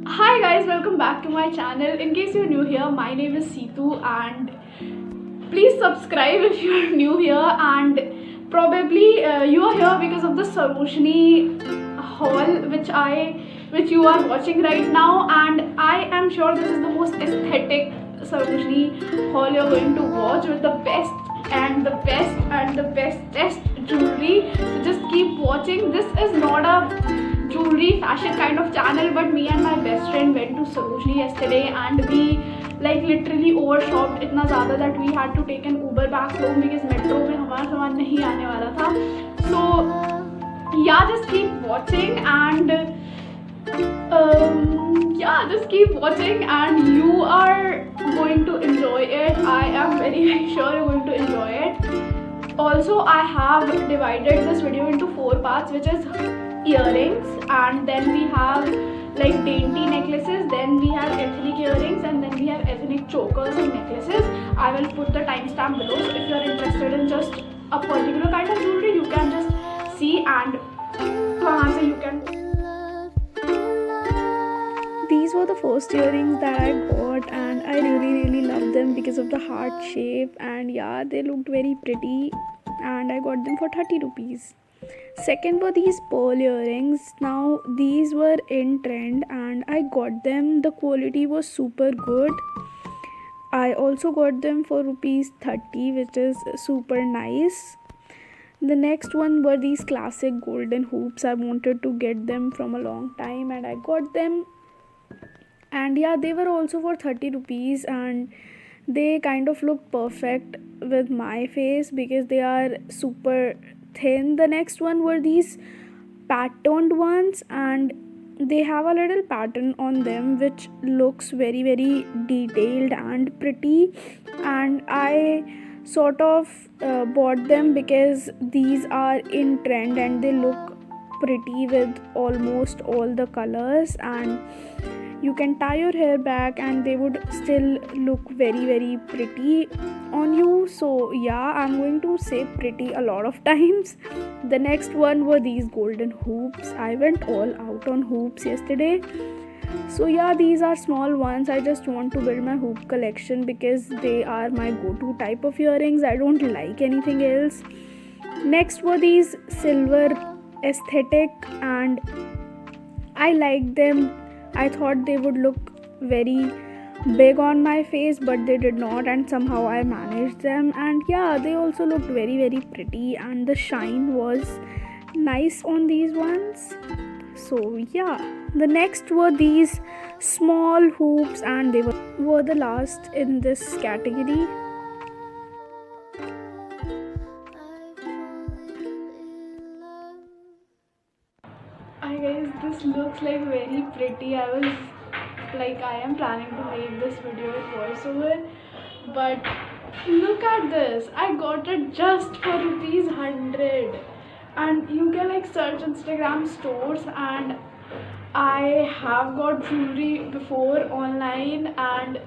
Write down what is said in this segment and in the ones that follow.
Hi guys, welcome back to my channel. In case you're new here, my name is Seetu and please subscribe if you're new here, and probably you are here because of the Sarojini haul which you are watching right now, and I am sure this is the most aesthetic Sarojini haul you're going to watch with the best and the best and the bestest jewelry. So just keep watching. This is not a jewelry fashion kind of channel, but me and my best friend went to Sarojini yesterday and we like literally overshopped इतना ज़्यादा that we had to take an Uber back home because metro में हमारा सामान नहीं आने वाला था. So yeah, just keep watching and just keep watching and you are going to enjoy it. I am very sure you're going to enjoy it. Also, I have divided this video into 4 parts, which is earrings, and then we have like dainty necklaces, then we have ethnic earrings, and then we have ethnic chokers and necklaces. I will put the timestamp below, so if you are interested in just a particular kind of jewelry, you can just see and you can. These were the first earrings that I got, and I really loved them because of the heart shape, and yeah, they looked very pretty, and I got them for 30 rupees. Second were these pearl earrings. Now these were in trend and I got them. The quality was super good. I also got them for rupees 30, which is super nice. The next one were these classic golden hoops. I wanted to get them from a long time and I got them. And yeah, they were also for 30 rupees and they kind of look perfect with my face because they are super thin. The next one were these patterned ones and they have a little pattern on them which looks very detailed and pretty, and I sort of bought them because these are in trend and they look pretty with almost all the colors, and you can tie your hair back and they would still look very pretty on you. So yeah, I'm going to say pretty a lot of times. The next one were these golden hoops. I went all out on hoops yesterday. So yeah, these are small ones. I just want to build my hoop collection because they are my go-to type of earrings. I don't like anything else. Next were these silver aesthetic and I liked them. I thought they would look very big on my face, but they did not, and somehow I managed them. And yeah, they also looked very pretty and the shine was nice on these ones. So yeah, the next were these small hoops and they were the last in this category. Hi guys, this looks like very pretty. I am planning to make this video with voiceover, but look at this. I got it just for rupees 100, and you can like search Instagram stores, and I have got jewelry before online and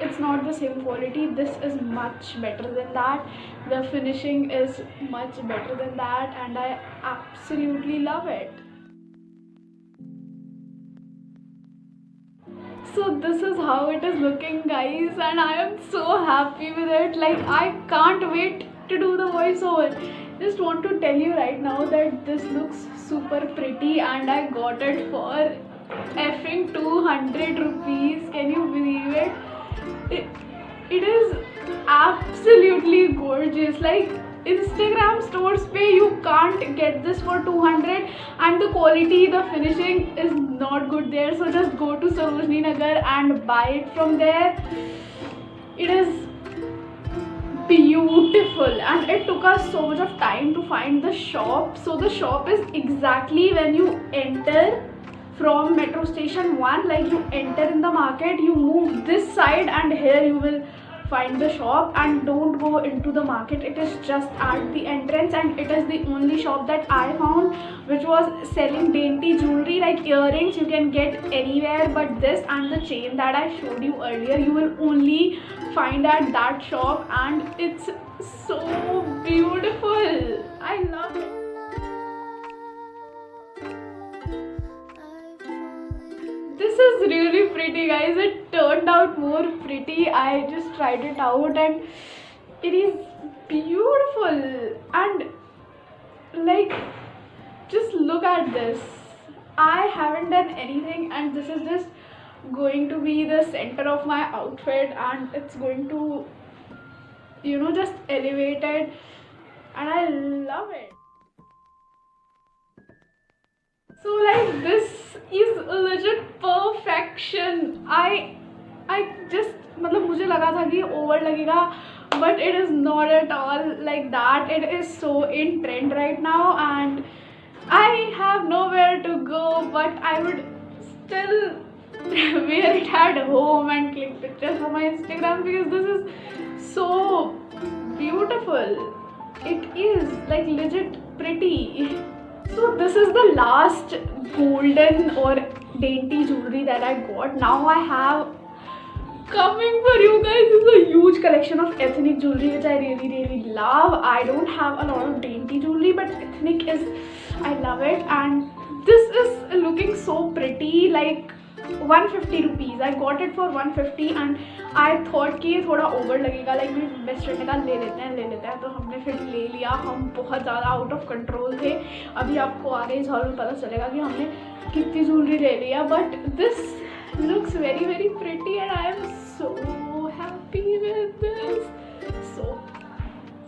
it's not the same quality. This is much better than that. The finishing is much better than that and I absolutely love it. So this is how it is looking, guys, and I am so happy with it. Like, I can't wait to do the voiceover. Just want to tell you right now that this looks super pretty and I got it for effing 200 rupees. Can you believe it is absolutely gorgeous. Like, Instagram stores pay you can't get this for 200 and the quality, the finishing is not good there. So just go to Sarojini Nagar and buy it from there. It is beautiful and it took us so much of time to find the shop. So the shop is exactly when you enter from metro station 1, like you enter in the market, you move this side and here you will find the shop, and don't go into the market. It is just at the entrance and it is the only shop that I found which was selling dainty jewelry like earrings. You can get anywhere, but this and the chain that I showed you earlier you will only find at that shop, and it's so beautiful. I love it. this is really pretty, guys. It turned out more pretty. I just tried it out and it is beautiful. And like, just look at this. I haven't done anything and this is just going to be the center of my outfit, and it's going to, you know, just elevate it, and I love it. So like, this is legit perfection. I just, मतलब मुझे लगा था कि over लगेगा, but it is not at all like that. It is so in trend right now and I have nowhere to go, but I would still wear it at home and click pictures for my Instagram because this is so beautiful. It is like legit pretty. So this is the last golden or dainty jewelry that I got. Now I have coming for you guys is a huge collection of ethnic jewelry which I really love. I don't have a lot of dainty jewelry, but ethnic is, I love it. And this is looking so pretty, like 150 rupees. I got it for 150 and I thought कि ये थोड़ा over लगेगा, like मेरी best friend ने कहा ले लेते हैं, तो हमने फिर ले लिया. हम बहुत ज़्यादा आउट ऑफ कंट्रोल थे. अभी आपको आगे इस हॉल में पता चलेगा कि हमने कितनी ज्वेलरी ले लिया, but this looks very pretty and I am so happy with this. So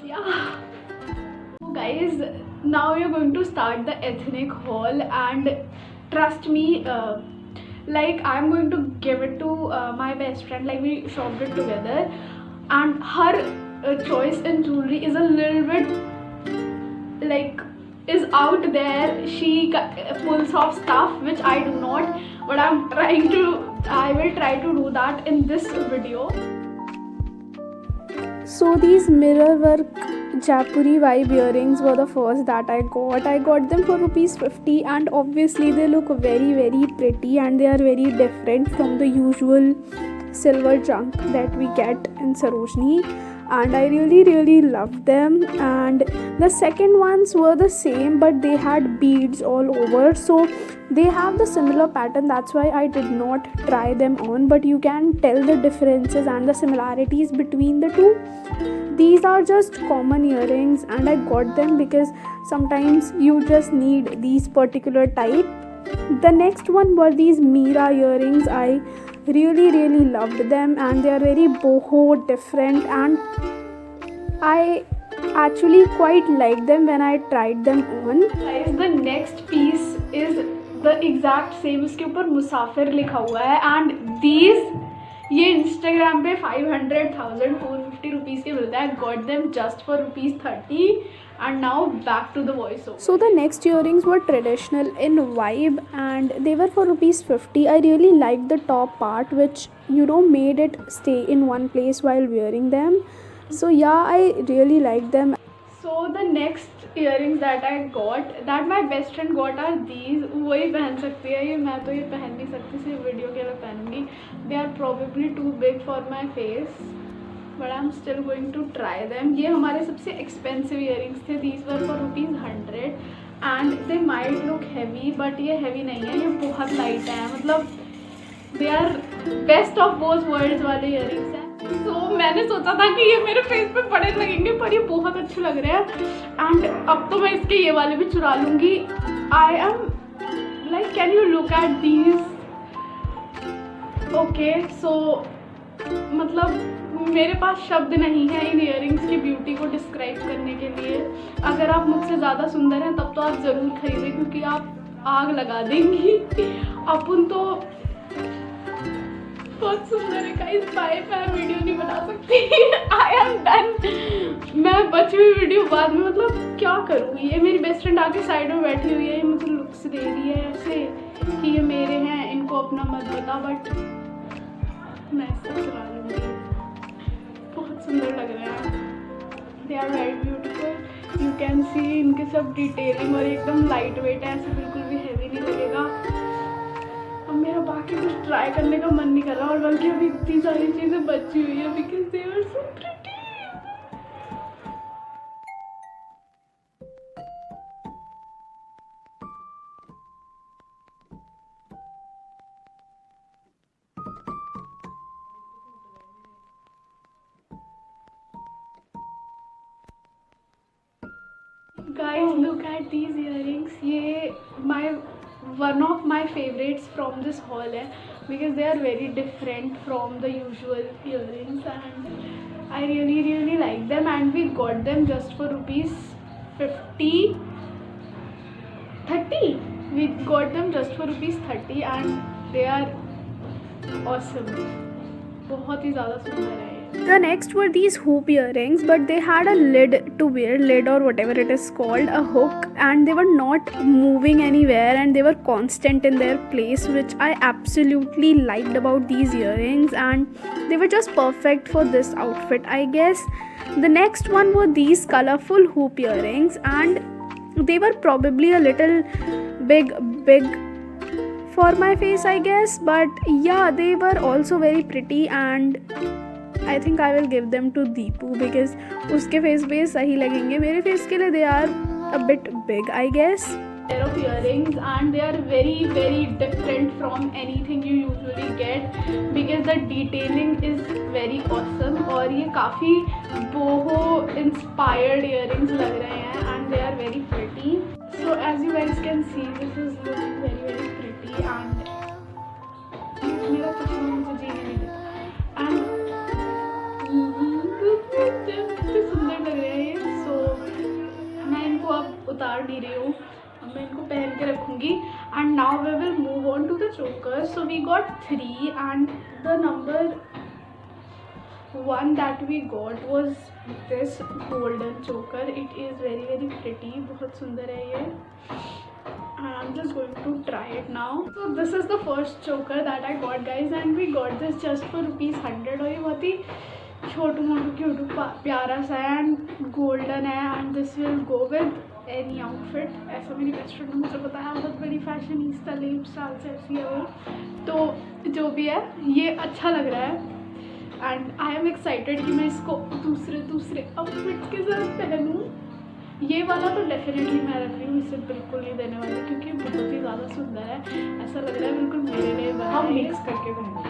yeah. So guys, now we are going to start the ethnic haul, and trust me, like I'm going to give it to my best friend. Like we shopped it together and her choice in jewelry is a little bit like is out there. She pulls off stuff which I do not, but I will try to do that in this video. So these mirror work Jaipuri vibe earrings were the first that I got. I got them for rupees 50 and obviously they look very pretty and they are very different from the usual silver junk that we get in Sarojini, and I really loved them. And the second ones were the same but they had beads all over, so they have the similar pattern. That's why I did not try them on, but you can tell the differences and the similarities between the two. These are just common earrings and I got them because sometimes you just need these particular type. The next one were these Mira earrings. I really loved them and they are very boho different, and I actually quite liked them when I tried them on. Guys, the next piece is the exact same. इसके ऊपर मुसाफिर लिखा हुआ है and these ये Instagram पे 500,450 rupees के मिलता है. Got them just for rupees 30. And now back to the voiceover. So the next earrings were traditional in vibe and they were for rupees 50. I really liked the top part which, you know, made it stay in one place while wearing them. So yeah, I really liked them. So the next earrings that I got, that my best friend got, are these. वही पहन सकती है ये, मैं तो ये पहन नहीं सकती, सिर्फ वीडियो के लिए पहनूंगी. They are probably too big for my face, but I'm still going to try them. ये हमारे सबसे expensive earrings थे. These were for rupees 100 and they might look heavy, but ये heavy नहीं है, ये बहुत light है. मतलब they are best of both worlds वाले earrings हैं. So मैंने सोचा था कि ये मेरे फेस पे बड़े लगेंगे, पर ये बहुत अच्छे लग रहे हैं. And अब तो मैं इसके ये वाले भी चुरा लूँगी. I am like, can you look at these? Okay, so मतलब मेरे पास शब्द नहीं है इन इयररिंग्स की ब्यूटी को डिस्क्राइब करने के लिए. अगर आप मुझसे ज़्यादा सुंदर हैं तब तो आप ज़रूर खरीदें, क्योंकि आप आग लगा देंगी. अपन तो बहुत सुंदर है गाइस. बाय, मैं वीडियो नहीं बना सकती. I am done. मैं बची हुई वीडियो बाद में, मतलब क्या करूँगी. ये मेरी बेस्ट फ्रेंड आके साइड में बैठी हुई है, ये मुझे लुक्स दे रही है ऐसे कि ये मेरे हैं, इनको अपना मत बता, बट मैं इसको चुरा लूँगी. बहुत सुंदर लग रहे हैं. They are very beautiful. You can see इनके सब डिटेलिंग और एकदम लाइट वेट है, ऐसे बिल्कुल भी हैवी नहीं लगेगा. अब मेरा बाकी कुछ ट्राई करने का मन नहीं कर रहा, और बल्कि अभी इतनी सारी चीज़ें बची हुई है because they are so pretty. Guys, look at these earrings. ये one of my favorites from this haul है, because they are very different from the usual earrings and I really like them, and we got them just for rupees 30. We got them just for rupees 30 and they are awesome. बहुत ही ज़्यादा सुंदर है. The next were these hoop earrings, but they had a lid to wear, lid or whatever it is called, a hook, and they were not moving anywhere and they were constant in their place, which I absolutely liked about these earrings, and they were just perfect for this outfit, I guess. The next one were these colorful hoop earrings, and they were probably a little big for my face, I guess, but yeah, they were also very pretty and I think I will give them to Deepu because उसके face पे सही लगेंगे. मेरे face के लिए they are a bit big, I guess. Pair of earrings and they are very different from anything you usually get because the detailing is very awesome और ये काफ़ी boho inspired earrings लग रहे हैं and they are very pretty. So as you guys can see, this is looking very pretty and मेरा चश्मा मुझे जीने नहीं देता and कितने सुंदर लग रहे हैं ये. सो मैं इनको अब उतार नहीं रही हूँ, मैं इनको पहन के रखूँगी. And now we will move on to the choker. So we got 3 and the number 1 that we got was this golden choker. It is very pretty, बहुत सुंदर है ये. I'm just going to try it now. So this is the first choker that I got, guys, and we got this just for rupees 100 और ये बहुत ही छोटू मोटू cute प्यारा सा है एंड गोल्डन है and this will go with any outfit. ऐसा मेरी best friend ने मुझे बताया, बहुत बड़ी फैशनिस्टा लेम स्टाइल से ऐसी है वो. तो जो भी है ये अच्छा लग रहा है एंड आई एम एक्साइटेड कि मैं इसको दूसरे आउटफिट के साथ पहनूँ. ये वाला तो डेफिनेटली मैं रख रही हूँ, इसे बिल्कुल नहीं देने वाली क्योंकि बहुत ही ज़्यादा सुंदर है. ऐसा लग रहा है बिल्कुल मेरे लिए बना. हम मिक्स करके पहनेंगे.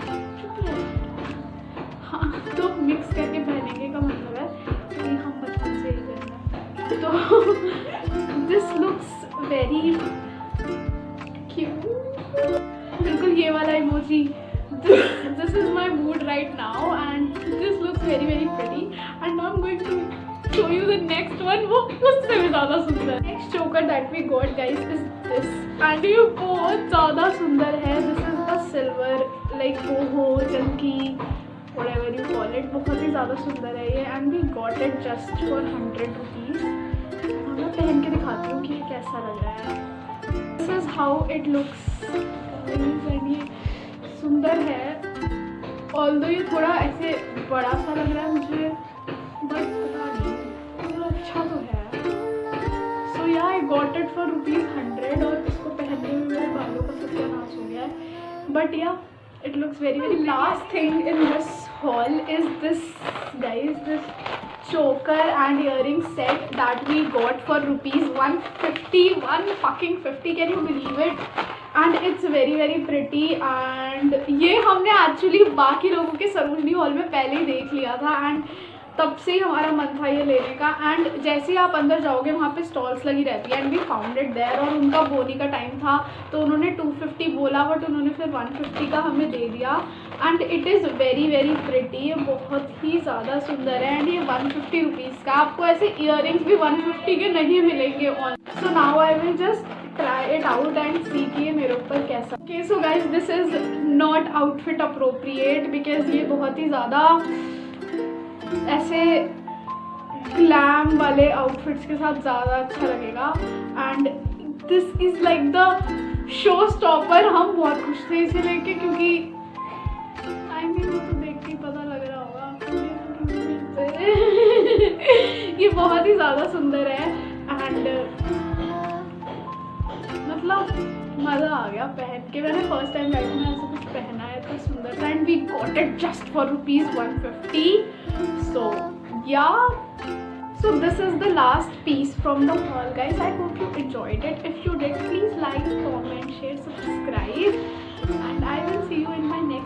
हाँ, तो मिक्स करके पहनेंगे का मतलब है कि हम बचपन से ही करना. तो दिस लुक्स वेरी क्यूट. बिल्कुल ये वाला emoji. This is my mood right now and this looks very pretty and now I am going to show you the next one. वो उससे भी ज़्यादा सुंदर. Next choker that we got, guys, is this and ये बहुत ज़्यादा सुंदर है. This is a silver like boho chunky whatever you call it. बहुत ही ज़्यादा सुंदर है ये and we got it just for 100 rupees. मैं पहन के दिखाती हूँ कि ये कैसा लग रहा है. This is how it looks. ये सुंदर है although ये थोड़ा ऐसे बड़ा सा लग रहा है मुझे, बट अच्छा तो है. सो या I got it for rupees 100 और इसको पहनने में मेरे बालों का सत्यानाश हो गया है. बट या it looks very last thing in this hall is this, guys, this choker and earring set that we got for rupees 150. Can you believe it? And it's very pretty and ये हमने actually बाकी लोगों के Sarojini hall में पहले ही देख लिया था एंड तब से ही हमारा मन था ये लेने का. एंड जैसे ही आप अंदर जाओगे वहाँ पे स्टॉल्स लगी रहती है and we found it there. और उनका बोनी का टाइम था तो उन्होंने 250 बोला बट उन्होंने फिर 150 का हमें दे दिया. And it is very pretty. ये बहुत ही ज़्यादा सुंदर है एंड ये 150 रुपीज़ का. आपको ऐसे ईयरिंग्स भी 150 के नहीं मिलेंगे on. So now I will just try it out and see कि ये मेरे ऊपर कैसा. Okay, so guys, this is not outfit appropriate because ये बहुत ही ज़्यादा ऐसे ग्लैम वाले आउटफिट्स के साथ ज़्यादा अच्छा लगेगा. And this is like the show stopper. हम बहुत खुश थे इसे लेके क्योंकि आई मीन वो तो देख के पता लग रहा होगा ये बहुत ही ज़्यादा सुंदर है एंड मतलब मज़ा आ गया पहन के. मैंने फर्स्ट टाइम लाइफ में ऐसा कुछ पहना है तो सुंदर था and we got it just for rupees 150. So yeah, so this is the last piece from the haul, guys. I hope you enjoyed it. If you did, please like, comment, share, subscribe and I will see you in my next